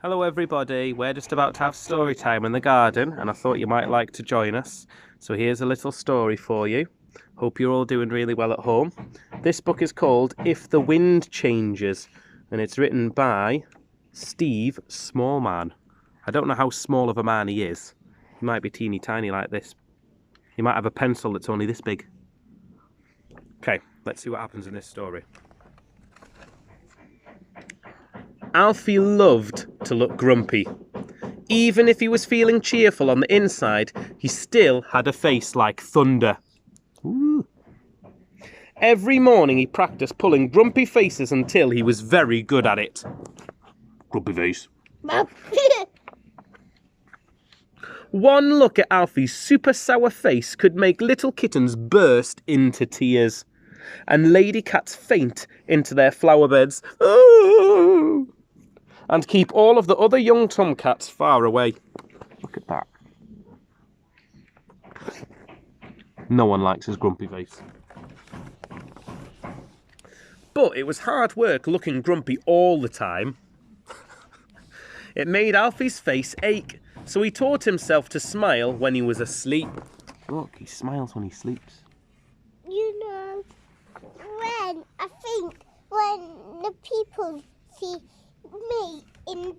Hello everybody, we're just about to have story time in the garden and I thought you might like to join us. So here's a little story for you. Hope you're all doing really well at home. This book is called If the Wind Changes and it's written by Steve Smallman. I don't know how small of a man he is. He might be teeny tiny like this. He might have a pencil that's only this big. Okay, let's see what happens in this story. Alfie loved to look grumpy. Even if he was feeling cheerful on the inside, he still had a face like thunder. Ooh. Every morning he practiced pulling grumpy faces until he was very good at it. Grumpy face. One look at Alfie's super sour face could make little kittens burst into tears, and lady cats faint into their flower beds. Oh! And keep all of the other young tomcats far away. Look at that. No one likes his grumpy face. But it was hard work looking grumpy all the time. It made Alfie's face ache, so he taught himself to smile when he was asleep. Look, he smiles when he sleeps. You know, when the people see me in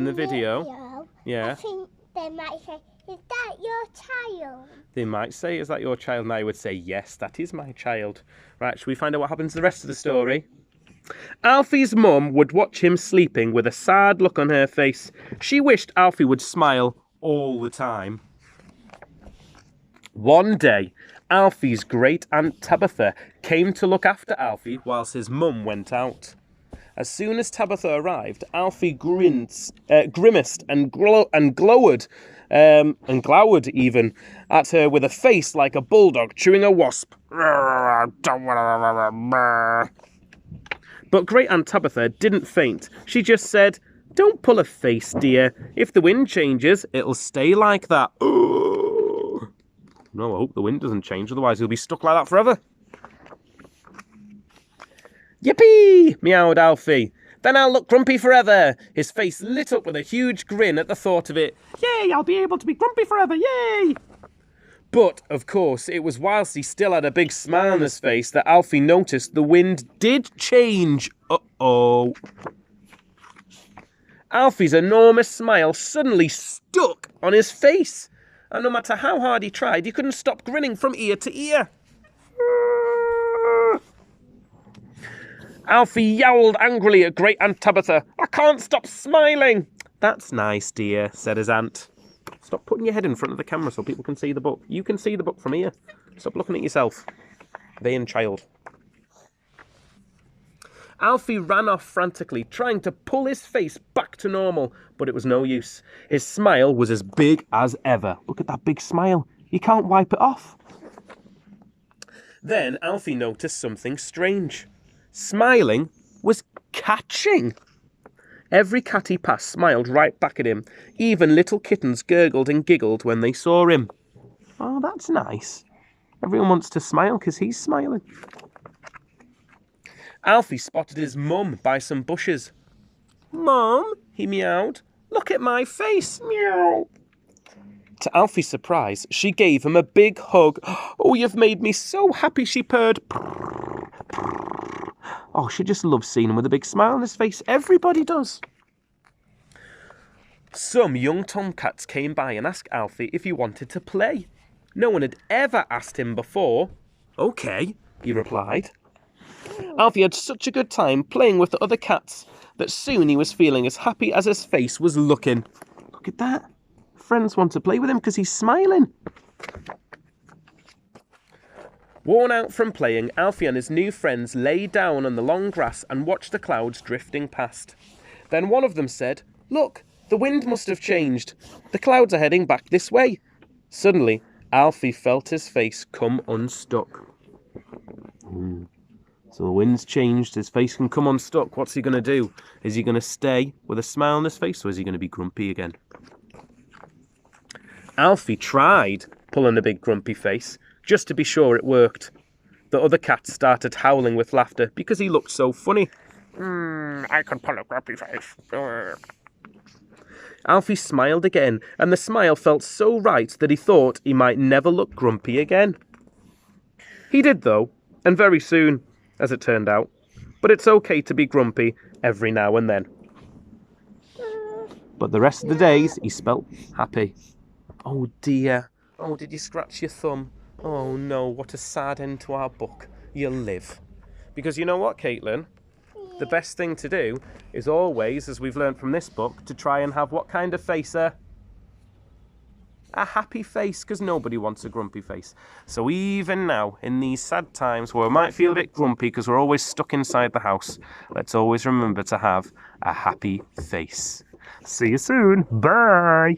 the video, yeah, I think they might say, "Is that your child?" They might say, "Is that your child?" And I would say, "Yes, that is my child." Right, shall we find out what happens to the rest of the story? Alfie's mum would watch him sleeping with a sad look on her face. She wished Alfie would smile all the time. One day, Alfie's great aunt Tabitha came to look after Alfie whilst his mum went out. As soon as Tabitha arrived, Alfie grimaced and glowered even at her with a face like a bulldog chewing a wasp. But great aunt Tabitha didn't faint. She just said, "Don't pull a face, dear. If the wind changes, it'll stay like that." No, I hope the wind doesn't change, otherwise he'll be stuck like that forever. Yippee! Meowed Alfie. Then I'll look grumpy forever. His face lit up with a huge grin at the thought of it. Yay, I'll be able to be grumpy forever, yay! But, of course, it was whilst he still had a big smile on his face that Alfie noticed the wind did change. Uh-oh. Alfie's enormous smile suddenly stuck on his face. And no matter how hard he tried, he couldn't stop grinning from ear to ear. Alfie yowled angrily at great aunt Tabitha. "I can't stop smiling." "That's nice, dear," said his aunt. "Stop putting your head in front of the camera so people can see the book. You can see the book from here. Stop looking at yourself. Vain child." Alfie ran off frantically, trying to pull his face back to normal, but it was no use. His smile was as big as ever. Look at that big smile. You can't wipe it off. Then Alfie noticed something strange. Smiling was catching. Every cat he passed smiled right back at him. Even little kittens gurgled and giggled when they saw him. Oh, that's nice. Everyone wants to smile because he's smiling. Alfie spotted his mum by some bushes. "Mum," he meowed, "look at my face." Meow. To Alfie's surprise, she gave him a big hug. "Oh, you've made me so happy," she purred. Oh, she just loves seeing him with a big smile on his face. Everybody does. Some young tomcats came by and asked Alfie if he wanted to play. No one had ever asked him before. "Okay," he replied. Alfie had such a good time playing with the other cats that soon he was feeling as happy as his face was looking. Look at that. Friends want to play with him because he's smiling. Worn out from playing, Alfie and his new friends lay down on the long grass and watched the clouds drifting past. Then one of them said, "Look, the wind must have changed. The clouds are heading back this way." Suddenly, Alfie felt his face come unstuck. So the wind's changed, his face can come unstuck. What's he going to do? Is he going to stay with a smile on his face, or is he going to be grumpy again? Alfie tried pulling a big grumpy face, just to be sure it worked. The other cats started howling with laughter because he looked so funny. I can pull a grumpy face. Alfie smiled again, and the smile felt so right that he thought he might never look grumpy again. He did, though, and very soon, as it turned out. But it's okay to be grumpy every now and then. But the rest of the days, he spelt happy. Oh dear. Oh, did you scratch your thumb? Oh no, what a sad end to our book. You'll live. Because you know what, Caitlin? The best thing to do is always, as we've learned from this book, to try and have what kind of face? A happy face, because nobody wants a grumpy face. So even now, in these sad times where we might feel a bit grumpy because we're always stuck inside the house, let's always remember to have a happy face. See you soon. Bye.